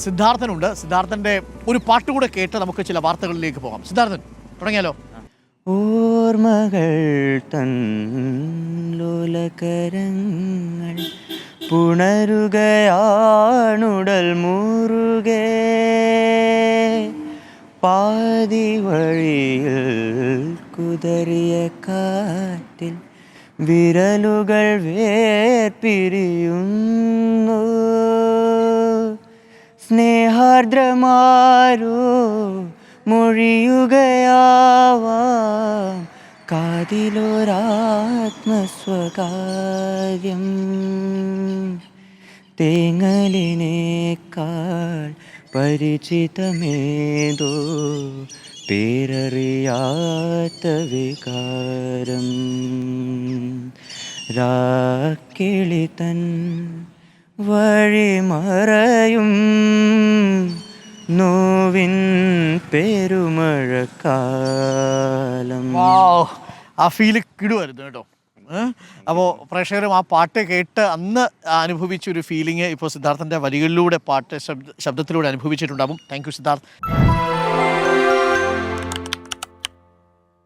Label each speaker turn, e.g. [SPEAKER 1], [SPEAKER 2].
[SPEAKER 1] സിദ്ധാർത്ഥനുണ്ട്. സിദ്ധാർത്ഥൻ്റെ ഒരു പാട്ടുകൂടെ കേട്ട് നമുക്ക് ചില വാർത്തകളിലേക്ക് പോകാം. സിദ്ധാർത്ഥൻ, തുടങ്ങിയാലോ?
[SPEAKER 2] ഓർമ്മകൾ തൻ ലോലകരങ്ങൾ പുണരുകയാണുടൽ മുറുകെ പാതി വഴിയിൽ കുതറിയ കാറ്റിൽ വിരലുകൾ വേർപിരിയുന്നു. സ്നേഹാർദ്രമാരോ മൊഴിയുകയാവാം കാതിലൊരാത്മസ്വകാര്യം. തേങ്ങലിനേക്കാൾ പരിചിതമേതോ പേരറിയാത്ത വികാരം. രാക്കിളിതൻ വഴിമറയും നോവിൻ പെരുമഴക്കാലം.
[SPEAKER 1] ആ ഫീല് കിടുമായിരുന്നു കേട്ടോ. അപ്പോൾ പ്രേക്ഷകരും ആ പാട്ട് കേട്ട് അന്ന് അനുഭവിച്ചൊരു ഫീലിംഗ് ഇപ്പോൾ സിദ്ധാർത്ഥൻ്റെ വരികളിലൂടെ പാട്ട് ശബ്ദത്തിലൂടെ അനുഭവിച്ചിട്ടുണ്ടാകും. Thank you Siddharth.